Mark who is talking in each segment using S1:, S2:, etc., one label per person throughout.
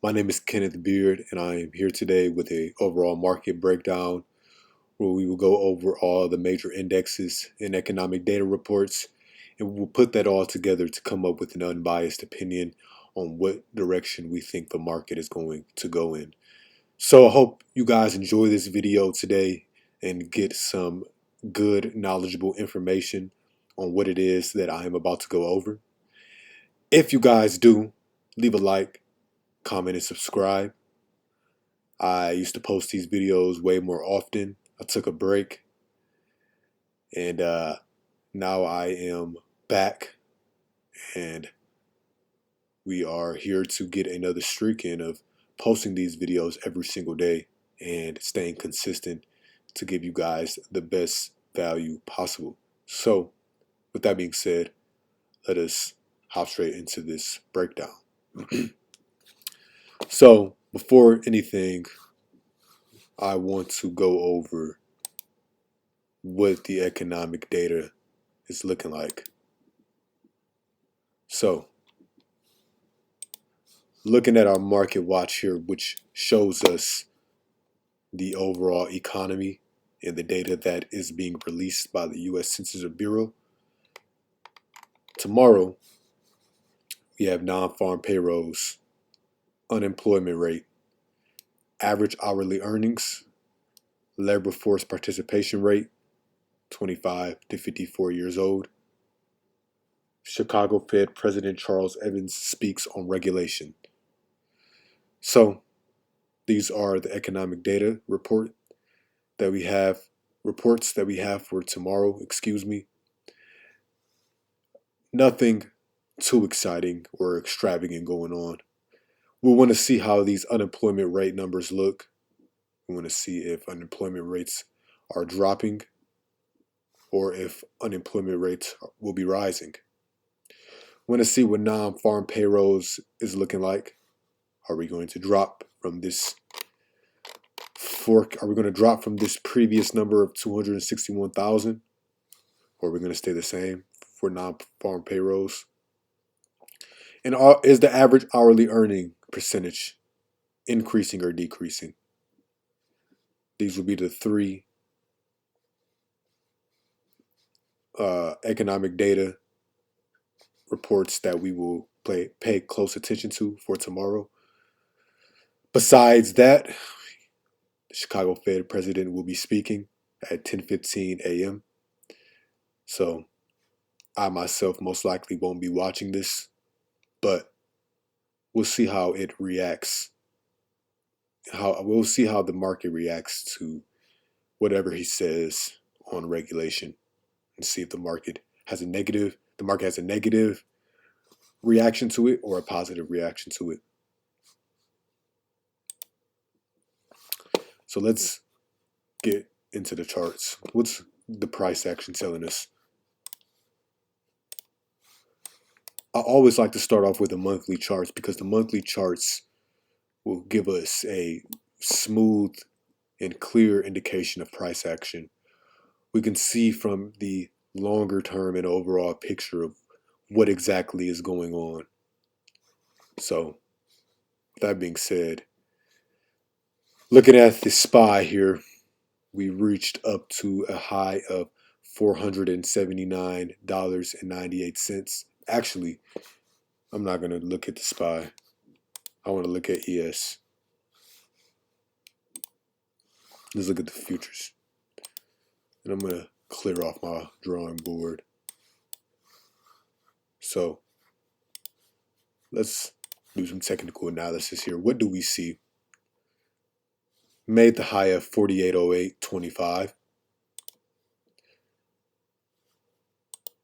S1: My name is Kenneth Beard, and I am here today with a overall market breakdown where we will go over all the major indexes and economic data reports, and we will put that all together to come up with an unbiased opinion on what direction we think the market is going to go in. So I hope you guys enjoy this video today and get some good, knowledgeable information on what it is that I am about to go over. If you guys do, leave a like, comment, and subscribe. I used to post these videos way more often. I took a break, and now I am back, and we are here to get another streak in of posting these videos every single day and staying consistent to give you guys the best value possible. So, with that being said, let us hop straight into this breakdown. So, before anything, I want to go over what the economic data is looking like. So, looking at our market watch here, which shows us the overall economy and the data that is being released by the U.S. Census Bureau. Tomorrow, we have non-farm payrolls, unemployment rate, average hourly earnings, labor force participation rate, 25 to 54 years old. Chicago Fed President Charles Evans speaks on regulation. So, these are the economic data reports that we have for tomorrow, Nothing too exciting or extravagant going on. We want to see how these unemployment rate numbers look. We want to see if unemployment rates are dropping or if unemployment rates will be rising. We want to see what non-farm payrolls is looking like. Are we going to drop from this Are we going to drop from this previous number of 261,000? Or are we going to stay the same for non-farm payrolls? And is the average hourly earning percentage increasing or decreasing? These will be the three economic data reports that we will pay close attention to for tomorrow. Besides that, the Chicago Fed president will be speaking at 10:15 a.m. So I myself most likely won't be watching this, but we'll see how it reacts. We'll see how the market reacts to whatever he says on regulation, and see if the market has a negative reaction to it or a positive reaction to it. So let's get into the charts. What's the price action telling us? I always like to start off with the monthly charts because the monthly charts will give us a smooth and clear indication of price action. We can see from the longer term and overall picture of what exactly is going on. So, with that being said, looking at the SPY here, we reached up to a high of $479.98. Actually, I'm not going to look at the SPY. I want to look at ES. Let's look at the futures. And I'm going to clear off my drawing board. So, let's do some technical analysis here. What do we see? Made the high of 4808.25.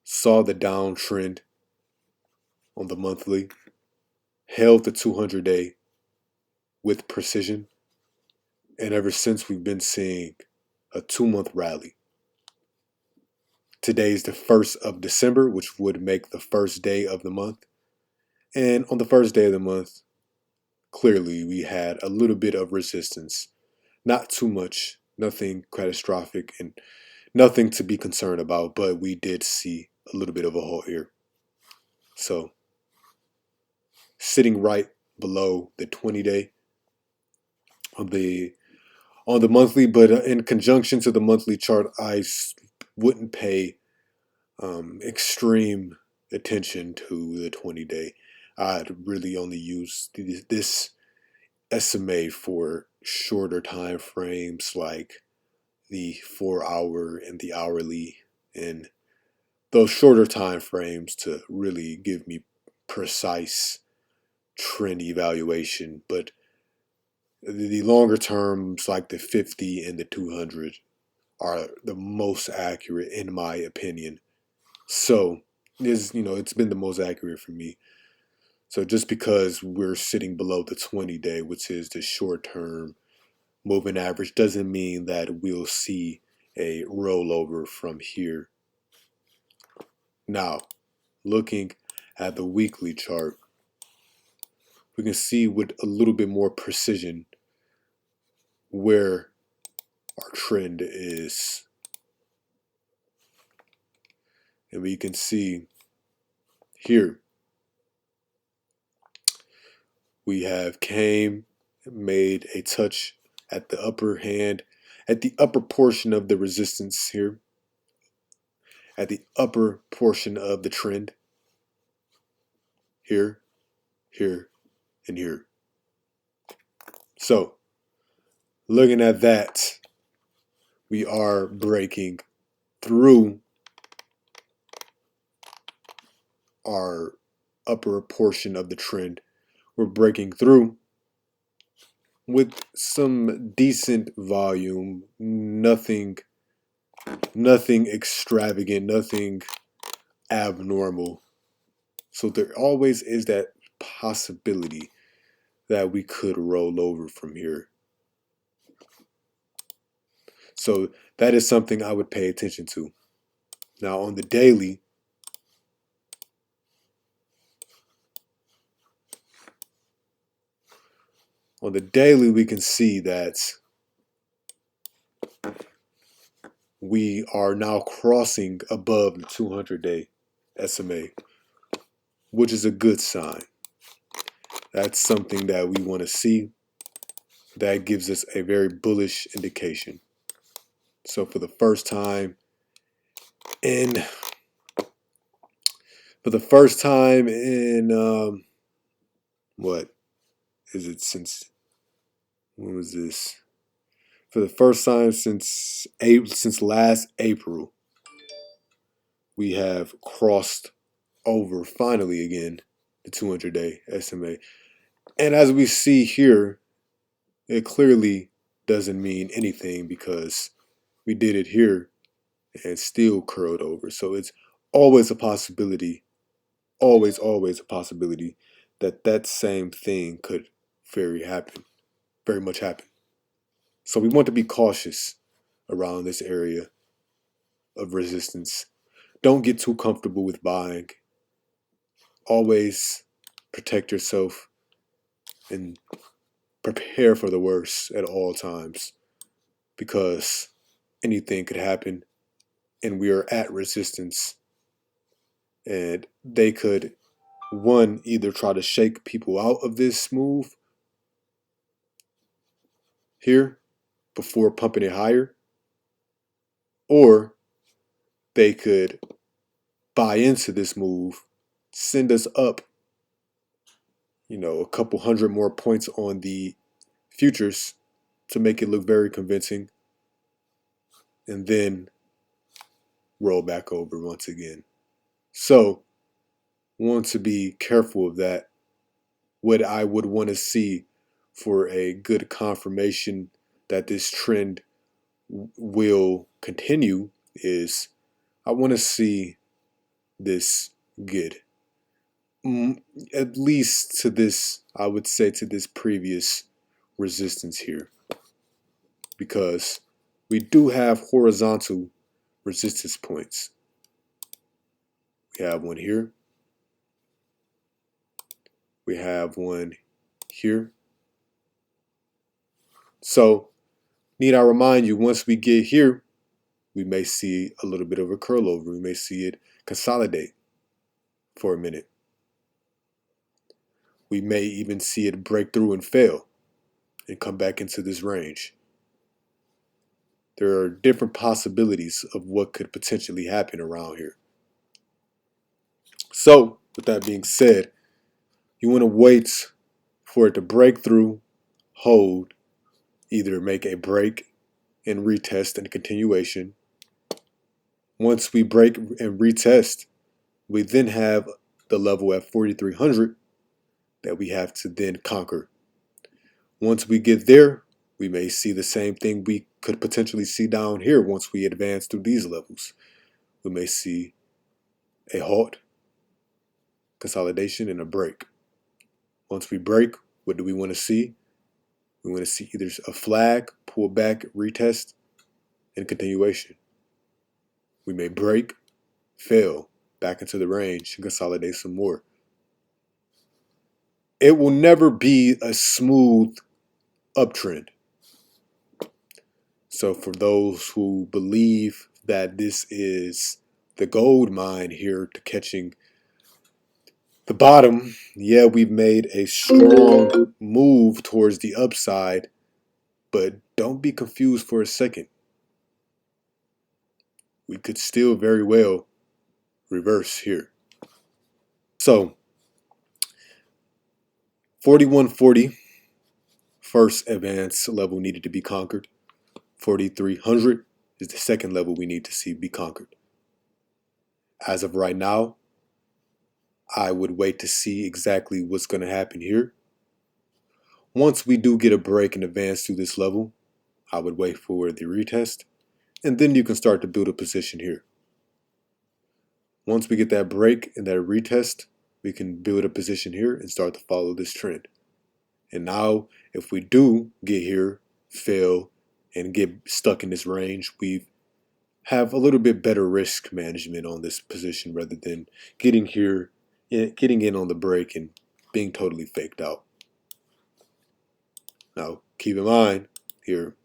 S1: Saw the downtrend on the monthly. Held the 200-day with precision. And ever since, we've been seeing a 2-month rally. Today's the 1st of December, which would make the first day of the month. And on the first day of the month, clearly we had a little bit of resistance. Not too much, nothing catastrophic, and nothing to be concerned about, but we did see a little bit of a halt here. So, sitting right below the 20-day on the monthly, but in conjunction to the monthly chart, I wouldn't pay extreme attention to the 20-day. I'd really only use this SMA for shorter time frames like the 4 hour and the hourly, and those shorter time frames to really give me precise trend evaluation. But the longer terms like the 50 and the 200 are the most accurate in my opinion. So it's been the most accurate for me. So just because we're sitting below the 20-day, which is the short term moving average, doesn't mean that we'll see a rollover from here. Now, looking at the weekly chart, we can see with a little bit more precision where our trend is. And we can see here we have made a touch at the upper hand, at the upper portion of the resistance here, at the upper portion of the trend, here, here, and here. So, looking at that, we are breaking through our upper portion of the trend. We're breaking through with some decent volume, nothing extravagant, nothing abnormal. So there always is that possibility that we could roll over from here. So that is something I would pay attention to. Now on the daily, we can see that we are now crossing above the 200-day SMA, which is a good sign. That's something that we want to see. That gives us a very bullish indication. So for the first time in what is it, since when was this? For the first time since last April, we have crossed over finally again the 200-day SMA. And as we see here, it clearly doesn't mean anything because we did it here and still curled over. So it's always a possibility, always a possibility that that same thing could very much happen. So we want to be cautious around this area of resistance. Don't get too comfortable with buying. Always protect yourself and prepare for the worst at all times because anything could happen and we are at resistance and they could, one, either try to shake people out of this move here before pumping it higher, or they could buy into this move, send us up, a couple hundred more points on the futures to make it look very convincing, and then roll back over once again. So, want to be careful of that. What I would want to see for a good confirmation that this trend will continue is I want to see this get at least to this, I would say, to this previous resistance here, because we do have horizontal resistance points. We have one here. We have one here. So, need I remind you, once we get here, we may see a little bit of a curl over. We may see it consolidate for a minute. We may even see it break through and fail and come back into this range. There are different possibilities of what could potentially happen around here. So, with that being said, you want to wait for it to break through, hold, either make a break and retest and continuation. Once we break and retest, we then have the level at 4,300 that we have to then conquer. Once we get there, we may see the same thing we could potentially see down here once we advance through these levels. We may see a halt, consolidation, and a break. Once we break, what do we want to see? We want to see either a flag, pull back, retest, and continuation. We may break, fail, back into the range, and consolidate some more. It will never be a smooth uptrend. So for those who believe that this is the gold mine here to catching the bottom, yeah, we've made a strong move towards the upside, but don't be confused for a second. We could still very well reverse here. So 4140, first advance level needed to be conquered. 4,300 is the second level we need to see be conquered. As of right now, I would wait to see exactly what's going to happen here. Once we do get a break and advance to this level, I would wait for the retest, and then you can start to build a position here. Once we get that break and that retest, we can build a position here and start to follow this trend. And now, if we do get here, fail, and get stuck in this range, we have a little bit better risk management on this position rather than getting in on the break and being totally faked out. Now, keep in mind here,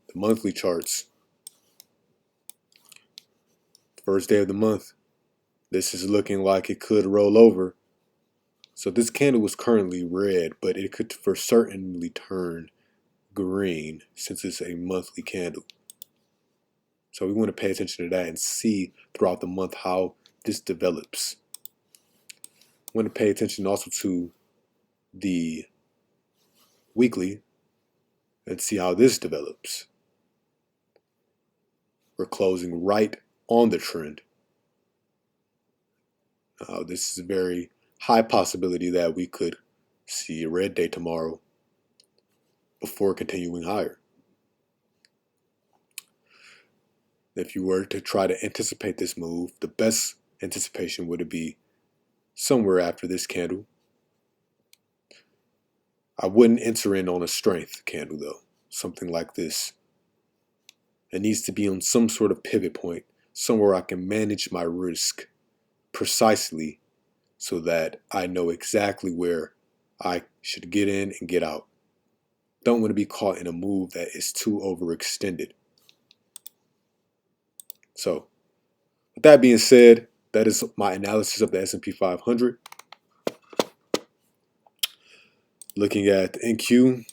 S1: the monthly charts. First day of the month, this is looking like it could roll over. So this candle was currently red, but it could for certainly turn green since it's a monthly candle. So we want to pay attention to that and see throughout the month how this develops. I want to pay attention also to the weekly and see how this develops. We're closing right on the trend. This is a very high possibility that we could see a red day tomorrow before continuing higher. If you were to try to anticipate this move, the best anticipation would be somewhere after this candle. I wouldn't enter in on a strength candle though, something like this. It needs to be on some sort of pivot point, somewhere I can manage my risk precisely so that I know exactly where I should get in and get out. Don't want to be caught in a move that is too overextended. So, with that being said, that is my analysis of the S&P 500. Looking at the NQ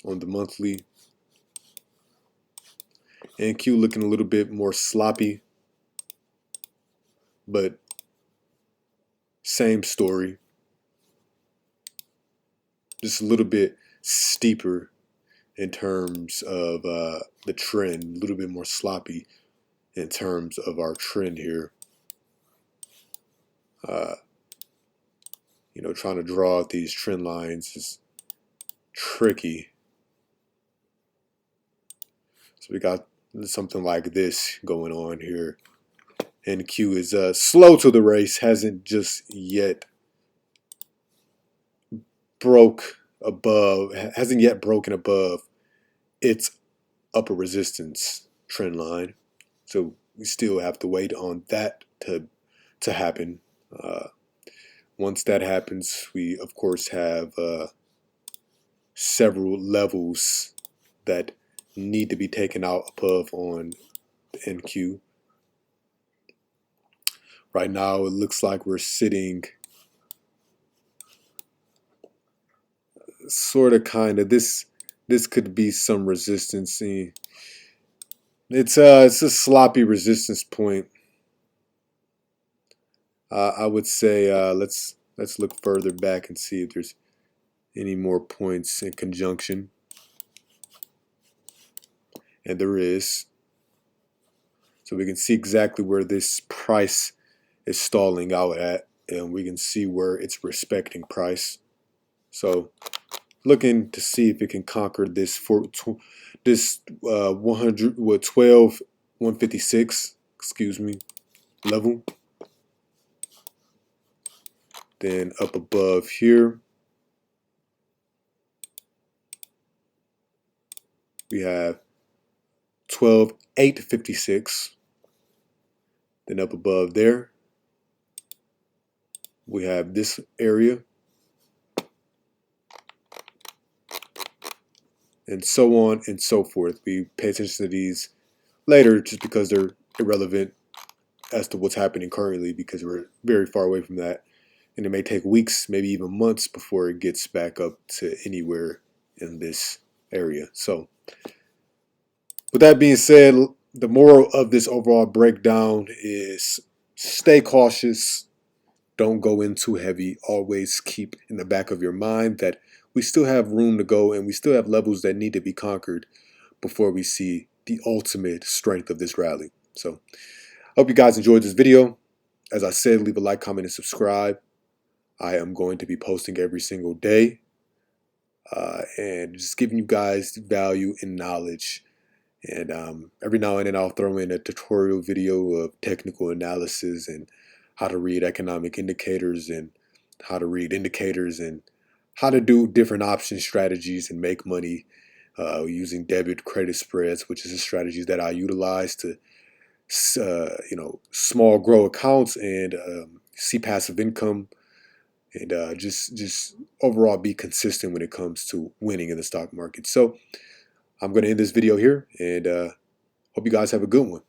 S1: on the monthly. NQ looking a little bit more sloppy, but same story. Just a little bit steeper in terms of the trend, a little bit more sloppy in terms of our trend here. Trying to draw out these trend lines is tricky. So we got something like this going on here. NQ is slow to the race, hasn't just yet broken above its upper resistance trend line. So we still have to wait on that to happen. Once that happens, we of course have several levels that need to be taken out above on the NQ. Right now, it looks like we're sitting sort of, kind of. This could be some resistance. See, it's a sloppy resistance point. I would say let's look further back and see if there's any more points in conjunction, and there is. So we can see exactly where this price is stalling out at, and we can see where it's respecting price. So looking to see if it can conquer this this 100 what 12 156 excuse me level. Then up above here we have 12 856. Then up above there we have this area, and so on and so forth. We pay attention to these later just because they're irrelevant as to what's happening currently, because we're very far away from that. And it may take weeks, maybe even months before it gets back up to anywhere in this area. So with that being said, the moral of this overall breakdown is stay cautious. Don't go in too heavy. Always keep in the back of your mind that we still have room to go and we still have levels that need to be conquered before we see the ultimate strength of this rally. So I hope you guys enjoyed this video. As I said, leave a like, comment, and subscribe. I am going to be posting every single day and just giving you guys value and knowledge. And every now and then I'll throw in a tutorial video of technical analysis and how to read economic indicators and how to read indicators and how to do different option strategies and make money using debit credit spreads, which is a strategy that I utilize to small grow accounts and see passive income, and just overall be consistent when it comes to winning in the stock market. So I'm going to end this video here, and hope you guys have a good one.